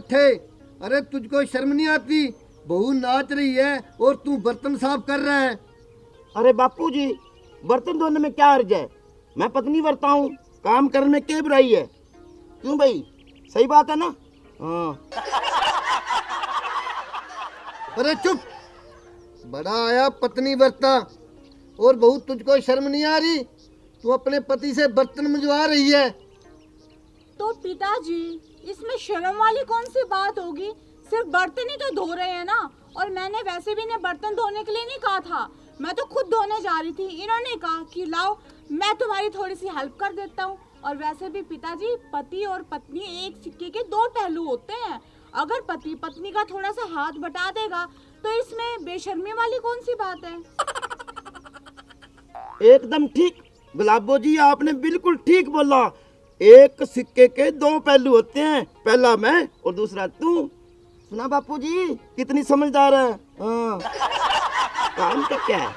पट्टे, अरे तुझको शर्म नहीं आती? बहू नाच रही है और तू बर्तन साफ कर रहा है। अरे बापू जी, बर्तन धोने में क्या अर्ज है? मैं पत्नी बरता हूँ, काम करने में क्या बुराई है? क्यों भाई, सही बात है ना? हाँ। अरे चुप, बड़ा आया पत्नी बरता, और बहू तुझको शर्म नहीं आ रही? तू अपने पति से बर्तन मंजवा रही है। तो पिताजी, इसमें शर्म वाली कौन सी बात होगी? सिर्फ बर्तन ही तो धो रहे हैं ना। और मैंने वैसे भी इन्हें बर्तन धोने के लिए नहीं कहा था, मैं तो खुद धोने जा रही थी। इन्होंने कहा कि लाओ मैं तुम्हारी थोड़ी सी हेल्प कर देता हूँ। और वैसे भी पिताजी, पति और पत्नी एक सिक्के के दो पहलू होते हैं। अगर पति पत्नी का थोड़ा सा हाथ बटा देगा तो इसमें बेशर्मी वाली कौन सी बात है? एकदम ठीक गुलाबो जी, आपने बिल्कुल ठीक बोला। एक सिक्के के दो पहलू होते हैं, पहला मैं और दूसरा तू। सुना बापू जी, कितनी समझदार है। हाँ। काम का क्या है?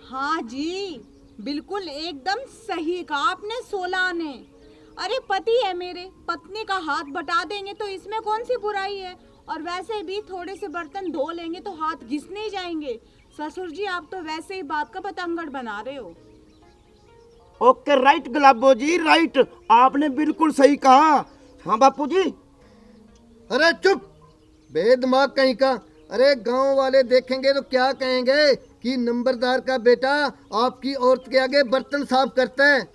हाँ जी, बिल्कुल एकदम सही कहा आपने 16 ने। अरे पति है मेरे, पत्नी का हाथ बटा देंगे तो इसमें कौन सी बुराई है? और वैसे भी थोड़े से बर्तन धो लेंगे तो हाथ घिसने ही जाएंगे। ससुर जी, आप तो वैसे ही बात का पतंगड़ बना रहे हो। ओके राइट गुलाबो जी, राइट, आपने बिल्कुल सही कहा। हाँ बापू जी। अरे चुप, बेदिमाग कहीं का। अरे गांव वाले देखेंगे तो क्या कहेंगे कि नंबरदार का बेटा आपकी औरत के आगे बर्तन साफ करता है।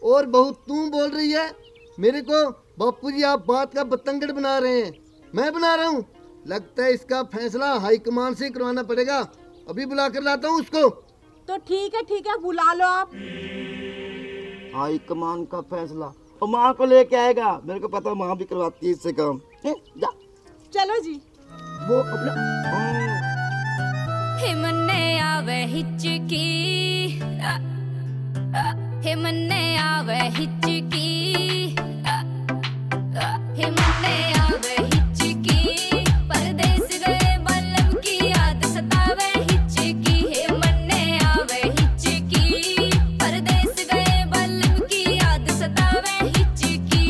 और बहू तू बोल रही है मेरे को? बापूजी, आप बात का बतंगड़ बना रहे हैं, मैं बना रहा हूँ? लगता है इसका फैसला हाईकमान से करवाना पड़ेगा। अभी बुला कर लाता हूँ उसको। तो ठीक है, बुला लो आप। हाई कमान का फैसला, और माँ को लेके आएगा। मेरे को पता, माँ भी करवाती है इससे काम। जा चलो जी। वो अपना हिमने आवे हिचकी, हिमने आवे हिचकी, हिमने आवे हिचकी, परदेस गए बल्लभ की याद सतावे हिचकी। हिमने आवे हिचकी, परदेस गए बल्लभ की याद सतावे हिचकी।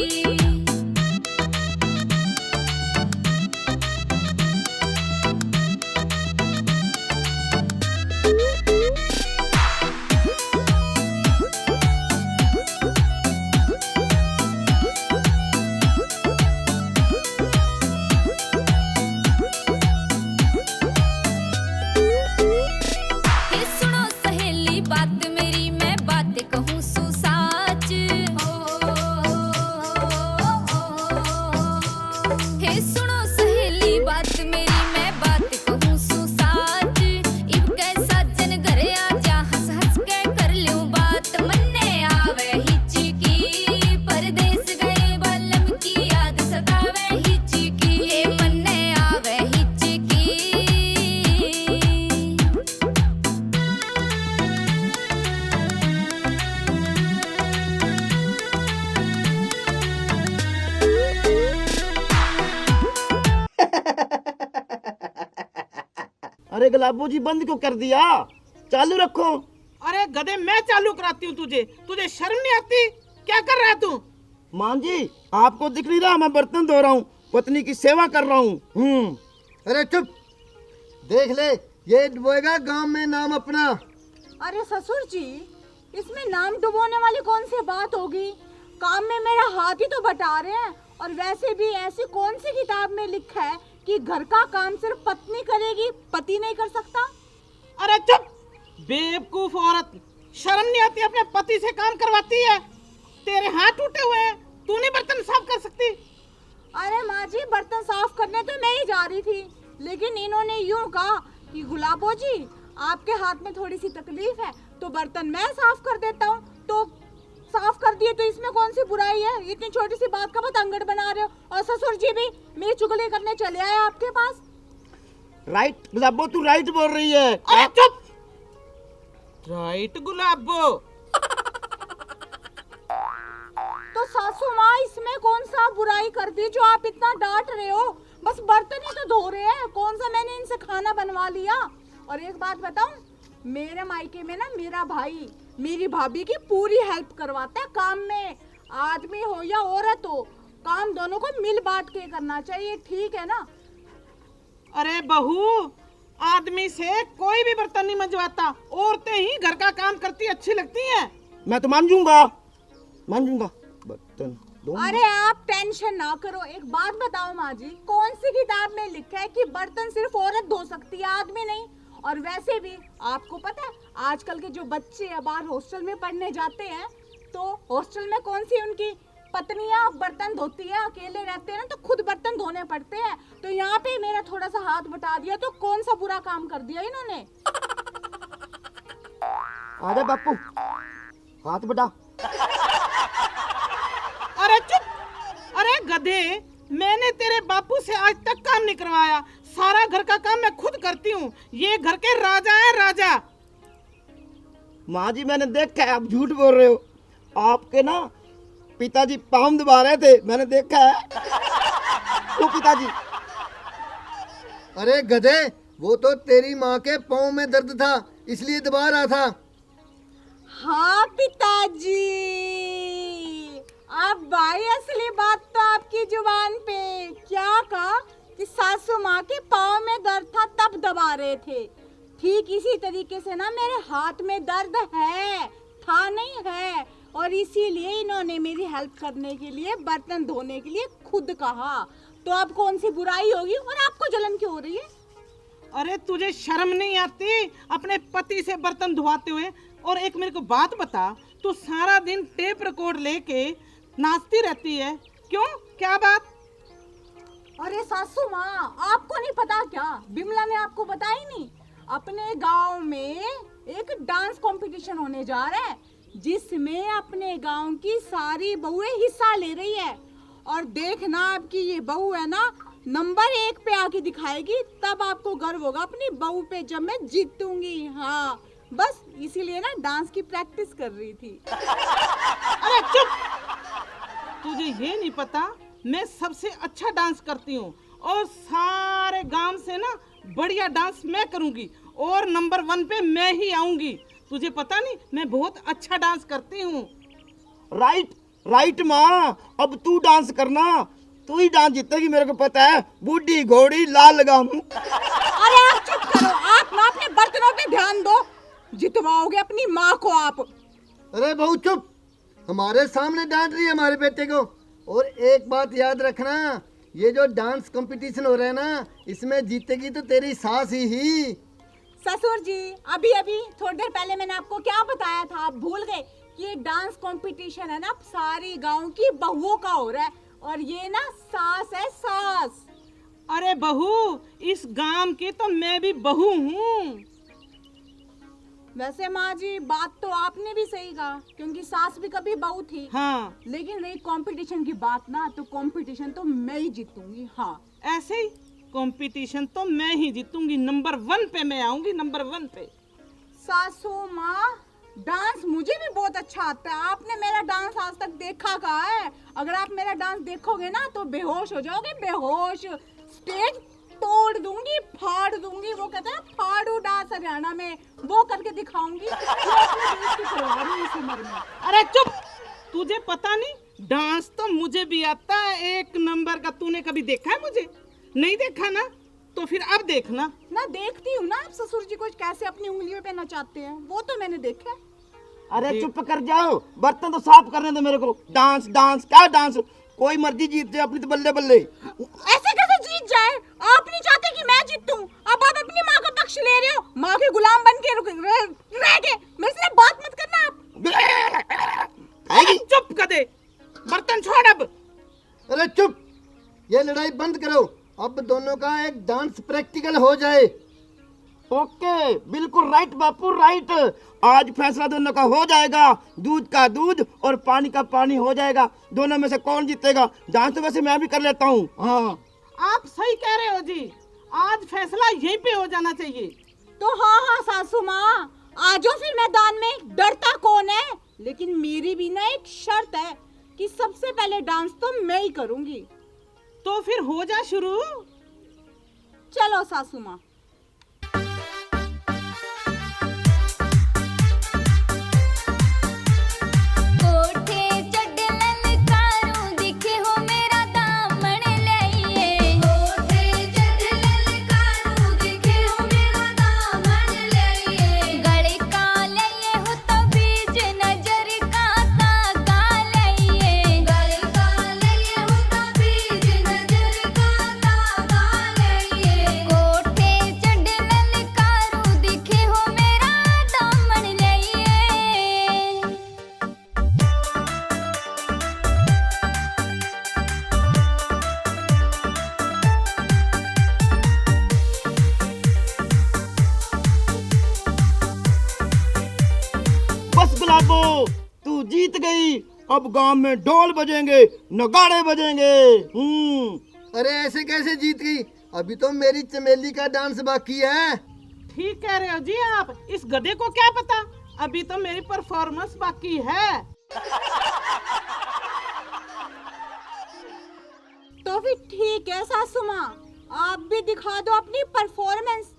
अरे गुलाबो जी, बंद क्यों कर दिया? चालू रखो। अरे गधे, मैं चालू कराती हूँ तुझे। तुझे शर्म नहीं आती? क्या कर रहा है तू? माँ जी, आपको दिख नहीं रहा मैं बर्तन धो रहा हूँ, पत्नी की सेवा कर रहा हूँ। अरे चुप, देख ले, ये डुबोएगा गांव में नाम अपना। अरे ससुर जी, इसमें नाम डुबोने वाली कौन सी बात होगी? काम में मेरा हाथ ही तो बटा रहे हैं। और वैसे भी ऐसी कौन सी किताब में लिखा है कि घर का काम सिर्फ पत्नी करेगी, पति नहीं कर सकता? अरे चुप बेवकूफ औरत, शर्म नहीं आती? अपने पति से काम करवाती है। तेरे हाथ टूटे हुए हैं, तू नहीं बर्तन साफ कर सकती? अरे माँ जी, बर्तन साफ करने तो मैं ही जा रही थी, लेकिन इन्होंने यूँ कहा कि गुलाबो जी, आपके हाथ में थोड़ी सी तकलीफ है तो बर्तन मैं साफ कर देता हूँ। तो साफ कर दिए तो इसमें कौन सी बुराई है? इतनी छोटी सी बात का पतंगड़ बना रहे हो। और ससुर जी भी मेरी चुगली करने चले आए आपके पास। राइट गुलाबो, तू राइट बोल रही है। अरे चुप, राइट गुलाबो। तो सासू माँ, इसमें कौन सा बुराई कर दी जो आप इतना डांट रहे हो? बस बर्तन ही तो धो रहे हैं, कौन सा मैंने इनसे खाना बनवा लिया? और एक बात बताऊं, मेरे मायके में ना मेरा भाई मेरी भाभी की पूरी हेल्प करवाता है काम में। आदमी हो या औरत हो, काम दोनों को मिल बांट के करना चाहिए, ठीक है ना? अरे बहू, आदमी से कोई भी बर्तन नहीं मंजवाता, औरतें ही घर का काम करती अच्छी लगती हैं। मैं तो मान जाऊंगा बर्तन दो। अरे आप टेंशन ना करो। एक बात बताओ माँ जी, कौन सी किताब में लिखा है कि बर्तन सिर्फ औरत धो सकती है, आदमी नहीं? और वैसे भी आपको पता है आजकल के जो बच्चे बाहर हॉस्टल में पढ़ने जाते हैं, तो हॉस्टल में कौन सी उनकी पत्नियां बर्तन धोती है, अकेले रहते हैं ना, तो खुद बर्तन धोने पड़ते हैं। तो यहाँ पे मेरा थोड़ा सा हाथ बटा दिया तो कौन सा बुरा काम कर दिया इन्होंने? अरे बापू, हाथ बटा। अरे चुप! अरे गधे, मैंने तेरे बापू से आज तक काम नहीं करवाया। सारा घर का काम मैं खुद करती हूँ। ये घर के राजा है, राजा। माँ जी, मैंने देखा है, आप झूठ बोल रहे हो। आपके ना पिताजी पाँव दबा रहे थे, मैंने देखा है। तो पिताजी, अरे गधे, वो तो तेरी माँ के पाँव में दर्द था इसलिए दबा रहा था। हाँ पिताजी, अब भाई असली बात तो आपकी जुबान पे। क्या कहा कि सासू माँ के पाँव में दर्द था तब दबा रहे थे। ठीक इसी तरीके से ना मेरे हाथ में दर्द है, था नहीं है, और इसीलिए इन्होंने मेरी हेल्प करने के लिए बर्तन धोने के लिए खुद कहा। तो अब कौन सी बुराई होगी और आपको जलन क्यों हो रही है? अरे तुझे शर्म नहीं आती अपने पति से बर्तन धुआते हुए? और एक मेरे को बात बता, तू सारा दिन टेप रिकॉर्ड लेके नाचती रहती है, क्यों? क्या बात? अरे सासू माँ, आपको नहीं पता क्या? बिमला ने आपको बताया नहीं? अपने गांव में एक डांस कंपटीशन होने जा रहा है जिसमें अपने गांव की सारी बहुएं हिस्सा ले रही है। और देखना आपकी ये बहू है ना, नंबर 1 पे आके दिखाएगी, तब आपको गर्व होगा अपनी बहू पे जब मैं जीतूंगी। हाँ, बस इसीलिए ना डांस की प्रैक्टिस कर रही थी। अरे चुप! तुझे ये नहीं पता मैं सबसे अच्छा डांस करती हूँ और सारे गांव से ना बढ़िया डांस मैं करूंगी और नंबर 1 पे मैं ही आऊंगी। तुझे पता नहीं मैं बहुत अच्छा डांस करती हूँ। राइट राइट माँ, अब तू डांस करना, तू ही डांस जीतेगी, मेरे को पता है। बूढ़ी घोड़ी लाल लगाम। अरे आप चुप करो, आप ना अपने बर्तनों पे ध्यान दो, जितवाओगे अपनी माँ को आप। अरे बहू चुप, हमारे सामने डांट रही है हमारे बेटे को। और एक बात याद रखना, ये जो डांस कंपटीशन हो रहा है ना, इसमें जीतेगी तो तेरी सास ही। ससुर जी, अभी अभी थोड़ी देर पहले मैंने आपको क्या बताया था, आप भूल गए? कि ये डांस कंपटीशन है ना सारी गांव की बहुओं का हो रहा है, और ये ना सास है, सास। अरे बहू, इस गांव की तो मैं भी बहू हूँ। वैसे माँ जी, बात तो आपने भी सही कहा, क्योंकि सास भी कभी बहू थी। हाँ, लेकिन रही कंपटीशन की बात ना, तो कंपटीशन तो मैं ही जीतूंगी। हाँ, ऐसे ही कंपटीशन तो मैं ही जीतूंगी, नंबर 1 पे मैं आऊंगी, नंबर 1 पे। सासू माँ, डांस मुझे भी बहुत अच्छा आता है। आपने मेरा डांस आज तक देखा कहाँ है? अगर आप मेरा डांस देखोगे ना तो बेहोश हो जाओगे, बेहोश। स्टेज तोड़ दूंगी, फाड़ दूंगी। वो कहते हैं फाड़ू डांस हरियाणा में, वो करके दिखाऊंगी। जो अपने देश की करवा रही है इस उम्र में। अरे चुप! तुझे पता नहीं, डांस तो मुझे भी आता है 1 नंबर का। तूने कभी देखा है मुझे? नहीं देखा ना, तो फिर अब देखना। ना देखती हूँ ना आप ससुर जी को कैसे अपनी उंगलियों पे नचाते हैं, वो तो मैंने देखा है। अरे चुप कर जाओ, बर्तन तो साफ करने दो मेरे को। डांस डांस क्या डांस, कोई मर्जी जीत जाए, अपनी तो बल्ले बल्ले। ऐसे कैसे जीत जाए? आप नहीं चाहते कि मैं जीतूं? अब आप अपनी माँ का पक्ष ले रहे हो, माँ के गुलाम बन के रह गए। मेरे से बात मत करना आप। अरे चुप कर दे, बर्तन छोड़ अब। अरे चुप, ये लड़ाई बंद करो। अब दोनों का एक डांस प्रैक्टिकल हो जाए। ओके, बिल्कुल राइट बापू, राइट। आज फैसला दोनों का हो जाएगा, दूध का दूध और पानी का पानी हो जाएगा। दोनों में से कौन जीतेगा? डांस तो वैसे मैं भी कर लेता हूँ। हाँ, आप सही कह रहे हो जी, आज फैसला यहीं पे हो जाना चाहिए। तो हाँ हाँ सासू माँ, आ जाओ फिर मैदान में। डरता कौन है? लेकिन मेरी भी ना एक शर्त है कि सबसे पहले डांस तो मैं ही करूंगी। तो फिर हो जा शुरू। चलो सासू माँ। कोठे चढ़ ललकारूं दिखे हो मेरा गुलाबो, तू जीत गई। अब गांव में ढोल बजेंगे, नगाड़े बजेंगे। अरे ऐसे कैसे जीत गई? अभी तो मेरी चमेली का डांस बाकी है। ठीक कह रहे हो जी आप। इस गधे को क्या पता, अभी तो मेरी परफॉर्मेंस बाकी है। तो फिर ठीक है सासू माँ, आप भी दिखा दो अपनी परफॉर्मेंस।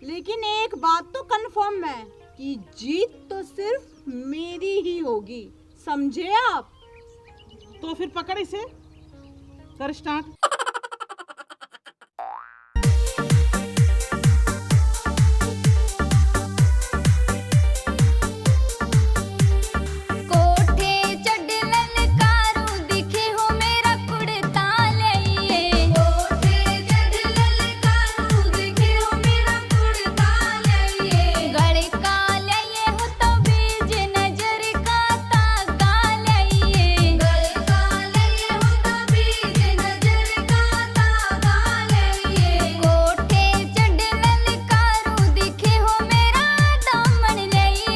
लेकिन एक बात तो कंफर्म है कि जीत तो सिर्फ मेरी ही होगी, समझे आप? तो फिर पकड़ इसे, कर स्टार्ट। कोठे चढ़ ललकारू दिखे हो मेरा कुड़ता लइए। कोठे चढ़ ललकारू दिखे हो मेरा कुड़ता लइए। गले का लइए हो तो बीज नजर का ताका लइए। गले का लइए हो तो बीज नजर का ताका लइए। कोठे चढ़ ललकारू दिखे हो मेरा दामन लइए।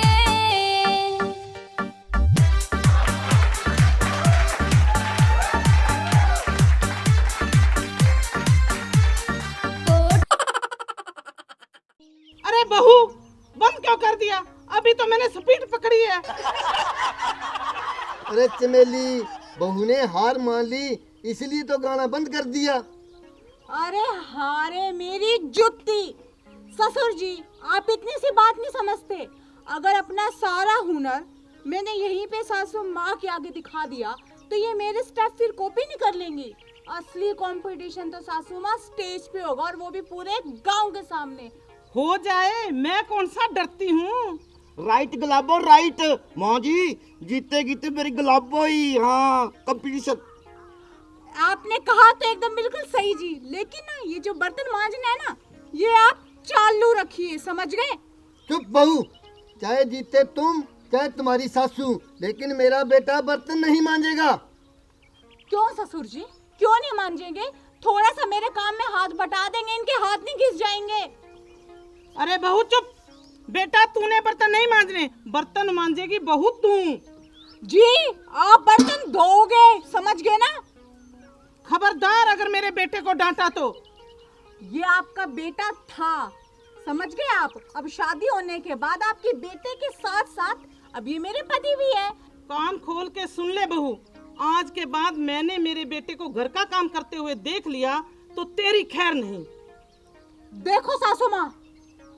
अरे बहू, बंद क्यों कर दिया? अभी तो मैंने स्पीड पकड़ी है। अरे चमेली, बहू ने हार मान ली, इसलिए तो गाना बंद कर दिया। अरे हारे मेरी जुत्ती। ससुर जी, आप इतनी सी बात नहीं समझते। अगर अपना सारा हुनर मैंने यहीं पे सासू माँ के आगे दिखा दिया तो ये मेरे स्टेप फिर कॉपी नहीं कर लेंगी। असली कंपटीशन तो सासू माँ स्टेज पे होगा, और वो भी पूरे गांव के सामने। हो जाए, मैं कौन सा डरती हूँ। राइट गुलाबो, राइट। माँ जी जीतेगी तो मेरी गुलाबो ही। हाँ, कंपटीशन। आपने कहा तो एकदम बिल्कुल सही जी, लेकिन ना ये जो बर्तन मांजना है ना, ये आप चालू रखिए, समझ गए? चुप बहू, चाहे जीते तुम चाहे तुम्हारी सासू, लेकिन मेरा बेटा बर्तन नहीं मांजेगा। क्यों ससुर जी, क्यों नहीं मांजेंगे? थोड़ा सा मेरे काम में हाथ बटा देंगे, इनके हाथ नहीं घिस जाएंगे। अरे बहू चुप। बेटा तूने बर्तन नहीं मांजने, बर्तन मांजेगी बहू तू। जी, आप बर्तन धोओगे, समझ गए ना? खबरदार अगर मेरे बेटे को डांटा तो। ये आपका बेटा था, समझ गए आप? अब शादी होने के बाद आपके बेटे के साथ साथ अब ये मेरे पति भी है। कान खोल के सुन ले बहू, आज के बाद मैंने मेरे बेटे को घर का काम करते हुए देख लिया तो तेरी खैर नहीं। देखो सासू माँ,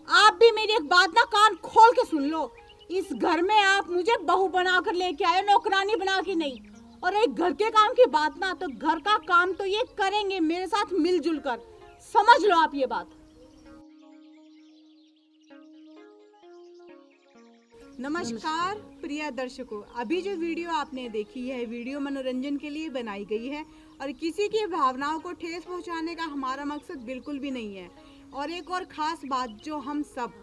आप भी मेरी एक बात ना कान खोल के सुन लो। इस घर में आप मुझे बहू बनाकर लेके आए, नौकरानी बना के नहीं। और एक घर के काम की बात ना, तो घर का काम तो ये करेंगे मेरे साथ मिलजुल कर, समझ लो आप ये बात। नमस्कार प्रिय दर्शकों, अभी जो वीडियो आपने देखी है, वीडियो मनोरंजन के लिए बनाई गई है और किसी की भावनाओं को ठेस पहुंचाने का हमारा मकसद बिल्कुल भी नहीं है। और एक और ख़ास बात जो हम सब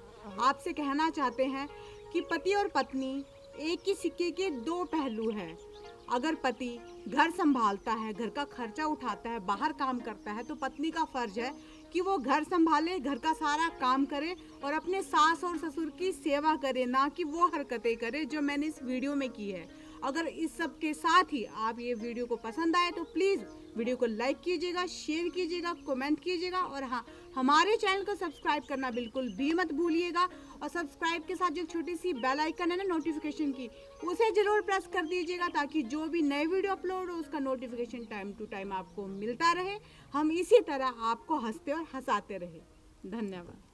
आपसे कहना चाहते हैं कि पति और पत्नी एक ही सिक्के के दो पहलू हैं। अगर पति घर संभालता है, घर का खर्चा उठाता है, बाहर काम करता है, तो पत्नी का फर्ज है कि वो घर संभाले, घर का सारा काम करे और अपने सास और ससुर की सेवा करे, ना कि वो हरकतें करे जो मैंने इस वीडियो में की है। अगर इस सब के साथ ही आप ये वीडियो को पसंद आए तो प्लीज़ वीडियो को लाइक कीजिएगा, शेयर कीजिएगा, कमेंट कीजिएगा और हाँ, हमारे चैनल को सब्सक्राइब करना बिल्कुल भी मत भूलिएगा। और सब्सक्राइब के साथ जो छोटी सी बेल आइकन है ना नोटिफिकेशन की, उसे ज़रूर प्रेस कर दीजिएगा ताकि जो भी नए वीडियो अपलोड हो उसका नोटिफिकेशन टाइम टू टाइम आपको मिलता रहे। हम इसी तरह आपको हंसते और हंसाते रहे। धन्यवाद।